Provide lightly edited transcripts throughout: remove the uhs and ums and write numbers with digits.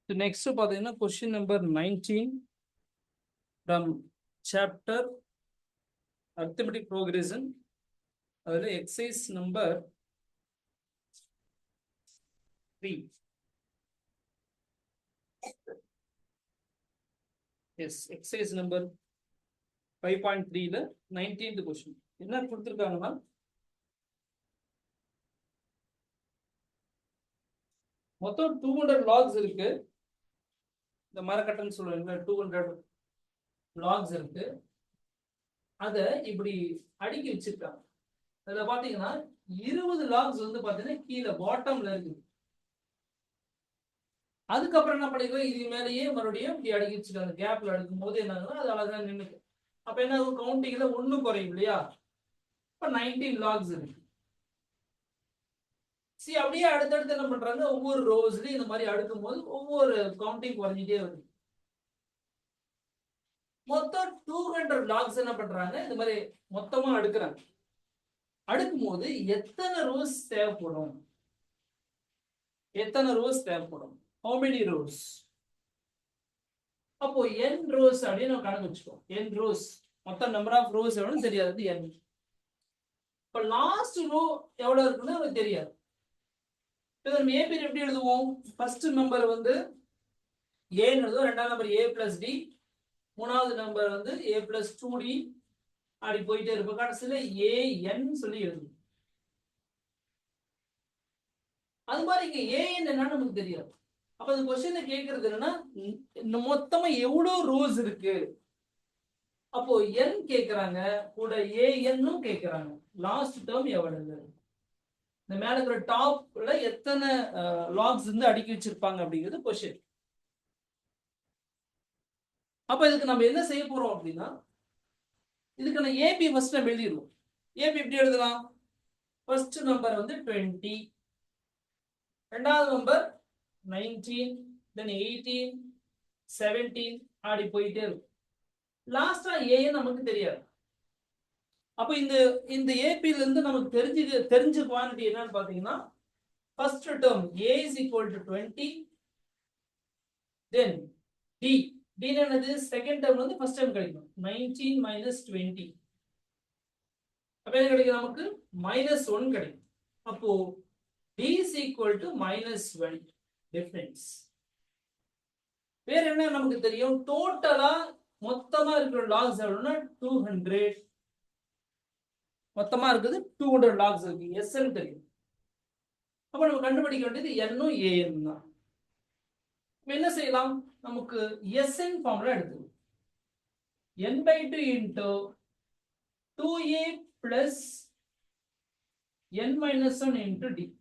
So next பார்த்தீங்கன்னா question number 19 from chapter arithmetic progression. அதுல exercise number 3. Yes, exercise number 5.3 ல 19th question. என்ன கொடுத்திருக்காங்கன்னா மொத்தம் 200 logs இருக்கு. இந்த மரக்கட்டைன்னு சொல்லுவாங்க 200 logs இருக்கு. அத இப்படி அடுக்கி வச்சிருக்காங்க. அதுல பாத்தீங்கன்னா 20 logs வந்து பாத்தீங்கன்னா கீழே பாட்டம்ல இருக்கு. அதுக்கப்புறம் என்ன பண்ணிருக்கோம், இது மேலேயே மறுபடியும் இப்படி அடுக்கி வச்சிருக்காங்க. கேப்ல அடுக்கும் போது என்ன ஆகுதுன்னா அது அழகா நின்னுக்கு. அப்ப என்ன ஆகும், கவுண்டிங்ல 1 குறையும் இல்லையா? இப்ப 19 logs இருக்கு. சரி, அப்படியே அடுத்தடுத்து என்ன பண்றாங்க, ஒவ்வொரு ரோஸ்லயும் இந்த மாதிரி அடுக்கும் போது ஒவ்வொரு கவுண்டிங் குறைஞ்சிட்டே வருது. மொத்தம் 200 logs என்ன பண்றாங்க, இந்த மாதிரி மொத்தமா அடுக்குறாங்க. அடுக்கும் போது எத்தனை ரோஸ் தேவைப்படும்? எத்தனை ரோஸ் தேவைப்படும்? How many rows? அப்போ n rows அப்படின்னு நம்ம கணக்கு வச்சுக்கோ. n rows மொத்தம் நம்பர் ஆஃப் ரோஸ் எவ்வளவு தெரியாது n. இப்ப லாஸ்ட் ரோ எவ்வளவு இருக்குன்னு நமக்கு தெரியாது. இப்போ நம்ம a பேர் எப்படி எழுதுவோம்? ஃபர்ஸ்ட் நம்பர் வந்து a ன்னு எழுதுவோம், ரெண்டாவது நம்பர் a plus d, மூணாவது நம்பர் வந்து a plus 2d, அப்படி போயிட்டே இருப்போம். கடைசியில a n சொல்லி எழுதுவோம். அது மாதிரி இங்க a n என்னன்னு நமக்கு தெரியாது. அப்ப இந்த क्वेश्चन கேக்குறது என்னன்னா, மொத்தமா எவ்வளவு ரோஸ் இருக்கு? அப்போ n கேக்குறாங்க, கூட an னும் கேக்குறாங்க. லாஸ்ட் டேர்ம் எவ்வளவு? இந்த மேல இருக்கிற டாப்ல எத்தனை லாக்ஸ் வந்து அடுக்கி வச்சிருப்பாங்க அப்படிங்கிறது क्वेश्चन. அப்ப இதுக்கு நம்ம என்ன செய்ய போறோம் அப்படின்னா, இதுக்கு நான் ab ஃபர்ஸ்ட் நம்ம எழுதிடுவோம். ab எப்படி எழுதலாம்? ஃபர்ஸ்ட் நம்பர் வந்து 20, ரெண்டாவது நம்பர் 19, then 18, 17, அப்படி போயிட்டே இருக்கும். லாஸ்டா an நமக்கு தெரியாது. அப்ப இந்த AP ல இருந்து நமக்கு தெரிஞ்ச குவாண்டிட்டி என்னன்னு பாத்தீங்கன்னா, first term a is equal to 20, then d என்னது, செகண்ட் டேர்ம் வந்து ஃபர்ஸ்ட் டேர்ம் கிடைக்கும், 19 minus 20. அப்ப என்ன கிடைக்கும் நமக்கு? -1 கிடைக்கும். அப்போ d is equal to -1 difference. வேற என்ன நமக்கு தெரியும்? டோட்டலா மொத்தமா இருக்கிற லாக்ஸ் எவ்வளவுனா 200. மொத்தமா இருக்குது 200 லாக்ஸ் இருக்கு. SN தெரியும். அப்ப நம்ம கண்டுபிடிக்க வேண்டியது n ம் an தான். என்ன செய்யலாம்? நமக்கு SN ஃபார்முலா எடுத்துக்கலாம். n/2 into 2a plus n minus 1 into d.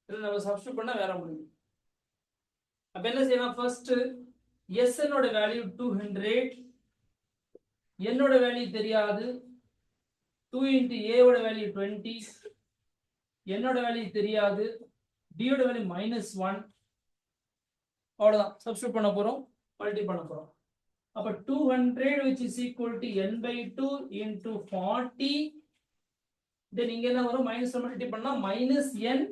இதை நம்ம சப்ஸ்டிட்யூட் பண்ணா வேற முடியும். அப்ப என்ன செய்யலாம்? ஃபர்ஸ்ட் SN ஓட வேல்யூ 200, n ஓட வேல்யூ தெரியாது, 2 into a ஓட வேல்யூ 20, n ஓட வேல்யூ தெரியாது, d ஓட வேல்யூ -1. அவ்வளவுதான், சப்ஸ்டிட்யூட் பண்ண போறோம், மல்டி பண்ண போறோம். அப்ப 200 which is equal to n/2 into 40. then இங்க என்ன வரும்? -1 மல்டி பண்ணா -n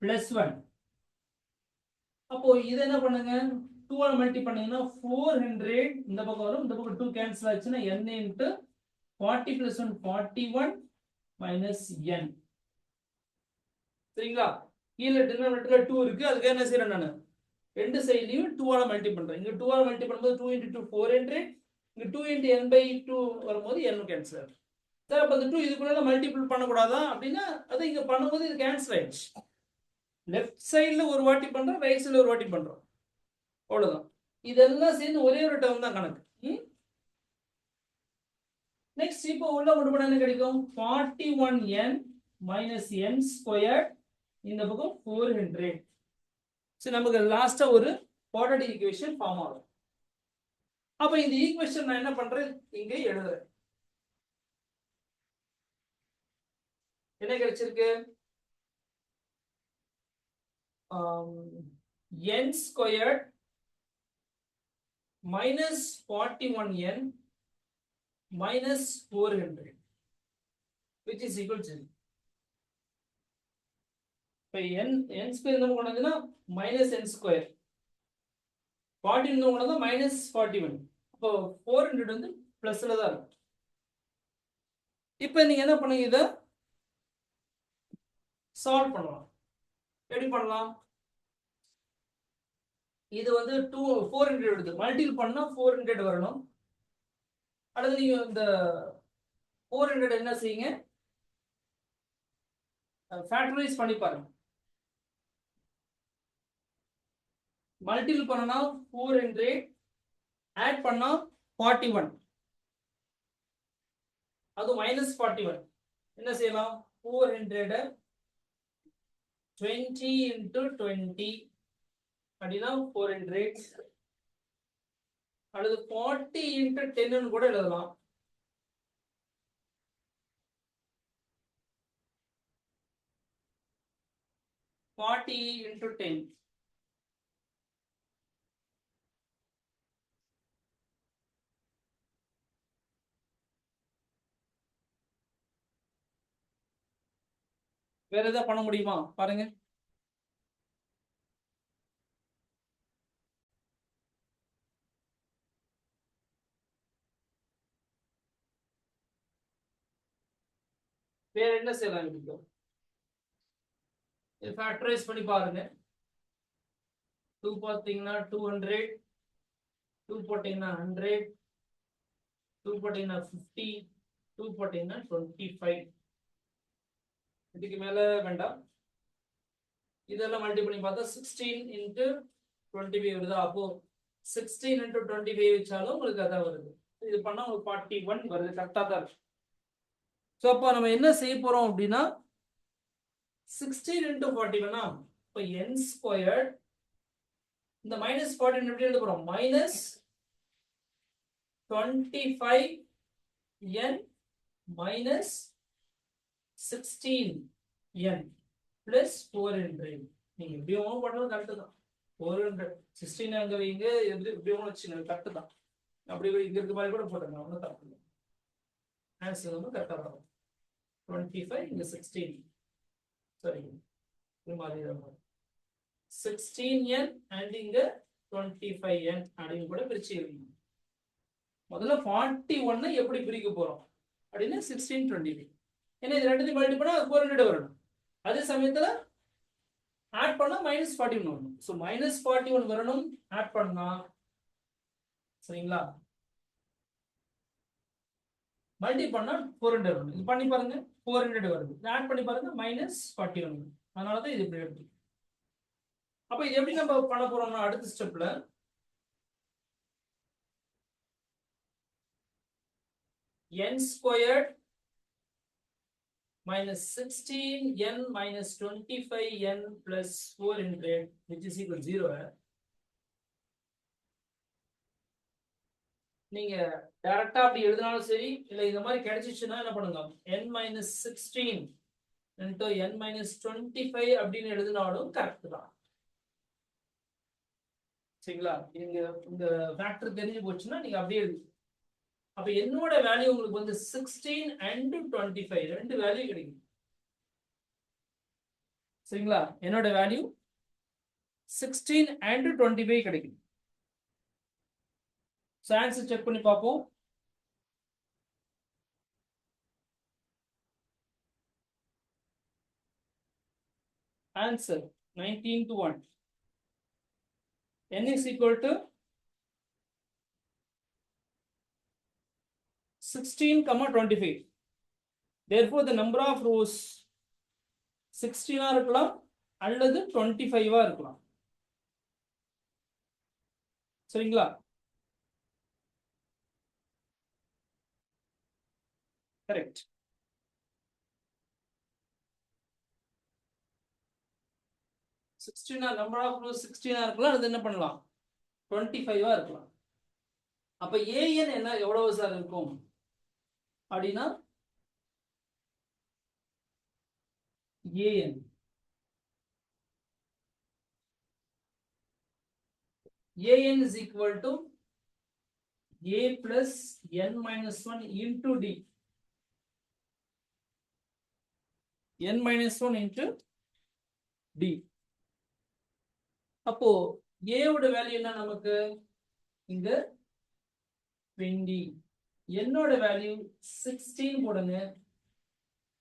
plus 1. அப்போ இது என்ன பண்ணுங்க, 2 ஆல மல்டி பண்ணீங்கன்னா 400 இந்த பக்கம் வரும், இந்த பக்கம் 2 கேன்சல் ஆச்சுன்னா n into 40 plus 1 41 minus n. சரிங்களா? கீழ டினாமினேட்டர்ல 2 இருக்கு, அதுக்கு என்ன செய்றேன் நானு, ரெண்டு சைடுலயும் 2 ஆல மல்டி பண்றேன். இங்க 2 ஆல மல்டி பண்ணும்போது 2 into 2 400, இங்க 2 into n/2 வரும்போது n கேன்சல் ஆகும். சார் அப்ப அந்த 2 இதுக்குள்ள மல்டிபிள் பண்ண கூடாதா அப்படின்னா, அது இங்க பண்ணும்போது இது கேன்சல் ஆயிடுச்சு. லெஃப்ட் சைடுல ஒரு வாட்டி பண்றோம், ரைட் சைடுல ஒரு வாட்டி பண்றோம், அவ்வளவுதான். இதெல்லாம் சேர்ந்து ஒரே ஒரு டேர்ம் தான் கணக்கு. நெக்ஸ்ட் இப்போ உள்ள கொண்டு போனா என்ன கிடைக்கும்? 41n minus n squared, இந்த பக்கம் 400. சரி, நமக்கு லாஸ்டா ஒரு குவாட்ரேட்டிக் ஈக்குவேஷன் ஃபார்ம் ஆகும். அப்ப இந்த ஈக்குவேஷன் நான் என்ன பண்றேன், இங்க எழுதுறேன். என்ன கிடைச்சிருக்கு? n squared minus 41n minus 400 which is equal to 0. இப்போ n ஸ்கொயர் நம்ம கொண்டு வந்தோம்னா மைனஸ் n ஸ்கொயர், 14 கொண்டு வந்தா மைனஸ் 41. அப்போ 400 வந்து பிளஸ்ல தான் இருக்கும். இப்போ நீங்க என்ன பண்ணுங்க, இதை சால்வ் பண்ணலாம். எப்படி பண்ணலாம்? இது வந்து 400 எடுத்து மல்டிபிள் பண்ணா 400 வரணும். அடுத்து நீங்க இந்த 400 என்ன செய்யுங்க, ஃபேக்டரைஸ் பண்ணி பாருங்க. மல்டிபிள் பண்ணனா 400, ஆட் பண்ணா 41, அது மைனஸ் 41. என்ன செய்யலாம்? 400 20 into 20 அப்படின்னா 400, அல்லது 40 into 10 கூட எழுதலாம். Forty into 10. வேற ஏதாவது பண்ண முடியுமா பாருங்க. வேற என்ன செய்யலாம்? இது ஃபேக்டரைஸ் பண்ணி பாருங்க. 2 பார்த்தீங்கன்னா 200, 2 போட்டீங்கன்னா 100, 2 போட்டீங்கன்னா 50, 2 போட்டீங்கன்னா 25. இதுக்கு மேல வேண்டாம். இதெல்லாம் மல்டி பண்ணி பார்த்தா 16 into 25 வருதா? அப்போ 16 into 25 வச்சாலும் உங்களுக்கு அதான் வருது. இது பண்ணா உங்களுக்கு 41 வருது. கரெக்டா தான் இருக்கு. ஸோ அப்போ நம்ம என்ன செய்ய போறோம் அப்படின்னா 16 into 41, இப்போ n ஸ்கொயர்ட், இந்த மைனஸ் 14 எப்படி எழுத போறோம்? Minus 25n minus 16n plus 400. நீங்க எப்படி ஒன்றும் பண்றது கரெக்டு தான். 400 16 அங்க வைங்க, எப்படி ஒன்று வச்சுங்க, கரெக்டு தான். அப்படி இங்க இருக்க மாதிரி கூட போட்டுங்க, ஒன்றும் தப்பு இல்லை. ஆன்சர் வந்து கரெக்டாக வரும். 25 இங்க 16, சரி இது மாதிரி தான் 16n and இங்க 25n அப்படின்னு கூட பிரிச்சு எழுதணும். முதல்ல 41 எப்படி பிரிக்க போறோம் அப்படின்னா 16 25. ஏன்னா இது ரெண்டுத்தையும் மல்டிபிள் பண்ணா 400 வரணும். அதே சமயத்துல ஆட் பண்ணா மைனஸ் 41 வரணும். ஸோ மைனஸ் 41 வரணும் ஆட் பண்ணா, சரிங்களா? மல்டி பண்ணா 400 வரணும். இது பண்ணி பாருங்க 400 வருது. ஆட் பண்ணி பாருங்க மைனஸ் 41. அதனால தான் இது இப்படி எடுத்து. அப்ப இது எப்படி நம்ம பண்ண போறோம்னா அடுத்த ஸ்டெப்ல n squared minus 16n minus 25n plus 400 which is equal to 0. நீங்க டைரக்டா அப்படி எழுதினாலும் சரி, இல்ல இந்த மாதிரி கிடைச்சிச்சுன்னா என்ன பண்ணுங்க, n minus 16 into n minus 25 அப்படின்னு எழுதினாலும் கரெக்ட் தான். சரிங்களா? இங்க இந்த ஃபேக்டர் தெரிஞ்சு போச்சுன்னா நீங்க அப்படியே எழுதி. அப்ப என்னோட வேல்யூ உங்களுக்கு வந்து 16 and 25 ரெண்டு வேல்யூ கிடைக்கும். சரிங்களா? என்னோட வேல்யூ 16 and 25 கிடைக்கும். சோ ஆன்சர் செக் பண்ணி பார்ப்போம். Answer 19 to 1. n is equal to 16, 25. Therefore, the number of rows 16 இருக்கலாம் அல்லது 25 இருக்கலாம். சரிங்களா? கரெக்ட். நம்பர் ஆஃப் rows 16 இருக்கலாம், அது என்ன பண்ணலாம் 25 இருக்கலாம். அப்ப an என்ன எவ்வளவு சார் இருக்கும் அப்படின்னா an is equal to a plus n minus 1 into d. n minus 1 into d. அப்போ a ஓட வேல்யூ என்ன நமக்கு இங்க 20, என்னோட வேல்யூ 16 போடுங்க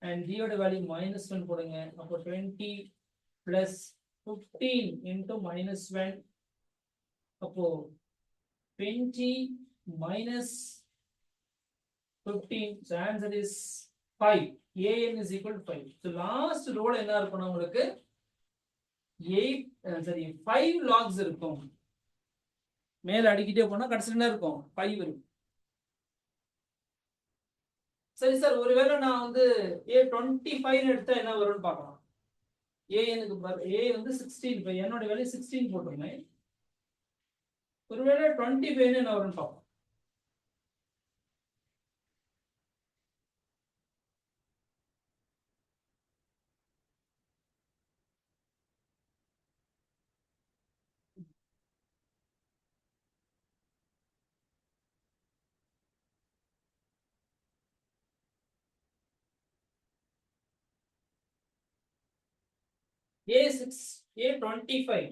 and d ஓட வேல்யூ -1 போடுங்க. அப்போ 20 plus 15 into -1, அப்போ 20 minus 15, so answer is 5. an is equal to 5. so last row என்ன இருக்கும் உங்களுக்கு 5 logs இருக்கும். மேல அடிக்கிட்டே போனா கடைசில என்ன இருக்கும் 5 இருக்கும். சரி சார், ஒருவேளை நான் வந்து a25 எடுத்தா என்ன வரும்னு பார்க்கலாம். a வந்து 16, இப்போ என்னோட வேல்யூ 16 போட்டுருந்தேன். ஒருவேளை 25 என்ன வரும்னு பார்ப்போம். A25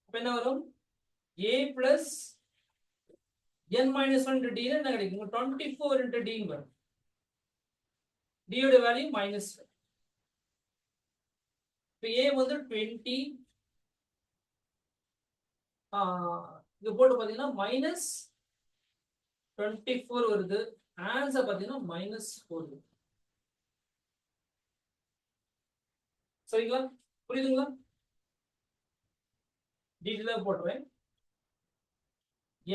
அப்ப என்ன வரும் a plus n minus 1 into d என்ன கிடைக்கும் 24 into d வரும். d ஓட வேல்யூ -1. இப்போ a வந்து 20, இங்க போட்டு பாத்தீங்கன்னா -24 வருது. ஆன்சர் பாத்தீங்கன்னா -4. சரிங்களா, புரியுதுங்களா? டீட்டெயிலா போடுறேன்.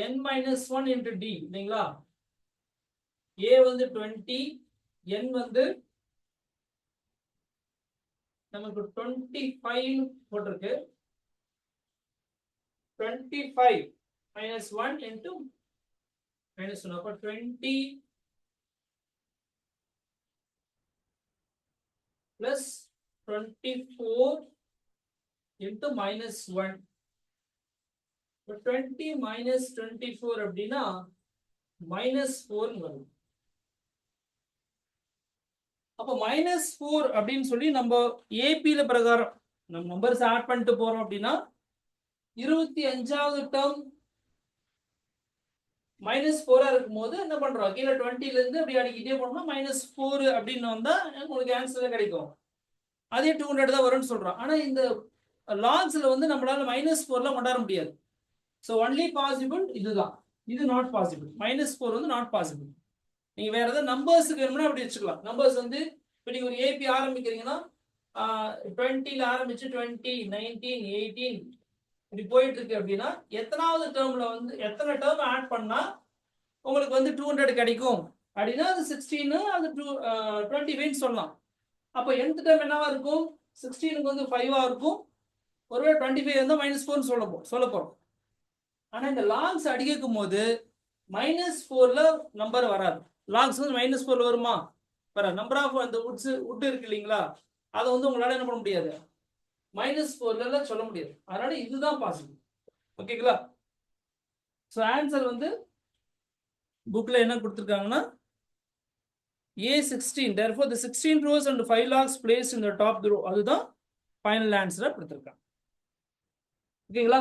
n minus 1 into d இல்லைங்களா? a வந்து 20, n வந்து நமக்கு 25 போட்டிருக்கு. 25 minus 1 into -1, அப்ப 20 plus 24 into -1. 20 minus 24 அப்படின்னா -4 வரும். அப்ப -4 அப்படின்னு சொல்லி நம்ம ஏபில பிரகாரம் நம்ம நம்பர்ஸ் ஆட் பண்ணிட்டு போறோம் அப்படின்னா 25வது டேர்ம் -4 இருக்கும் போது என்ன பண்றோம், கீழே 20ல இருந்து அப்படி அடிக்கிட்டே போனோம்னா -4 அப்படின்னு வந்தா உங்களுக்கு ஆன்சர் கிடைக்கும். அதே 200 தான் வரும்னு சொல்றோம். ஆனா இந்த லாக்ஸ்ல வந்து நம்மளால -4ல கொண்டாட முடியாது. ஸோ ஒன்லி பாசிபிள் இதுதான், இது நாட் பாசிபிள். -4 வந்து நாட் பாசிபிள். நீங்க வேற ஏதாவது நம்பர்ஸுக்கு வேணும்னா அப்படி வச்சுக்கலாம். நம்பர்ஸ் வந்து இப்போ நீங்க ஒரு ஏபி ஆரம்பிக்கிறீங்கன்னா 20ல ஆரம்பிச்சு 20, 19, 18 இப்படி போயிட்டு இருக்கு அப்படின்னா எத்தனாவது டேர்ம்ல வந்து எத்தனை டேர்ம் ஆட் பண்ணா உங்களுக்கு வந்து 200 கிடைக்கும் அப்படின்னா அது 16, அது 25 சொல்லலாம். அப்போ nth டேர்ம் என்னவா இருக்கும், 16க்கு வந்து 5ஆ இருக்கும். ஒருவேளை 25 இருந்தா -4 சொல்ல போறோம். ஆனா இந்த லாக்ஸ் அடிக்கும் போது -4ல நம்பர் வராது. லாக்ஸ் வந்து -4ல வருமா வராது. நம்பர் ஆஃப் அந்த வுட் இருக்கு இல்லைங்களா, அதை வந்து உங்களால என்ன பண்ண முடியாது, -4ல சொல்ல முடியாது. அதனால இதுதான் பாசிபிள். ஓகேங்களா? ஸோ ஆன்சர் வந்து புக்ல என்ன கொடுத்துருக்காங்கன்னா A16. therefore the 16 rows and 5 logs placed in the top row அதுதான் ஃபைனல் ஆன்சரா கொடுத்துருக்காங்க. ஓகேங்களா?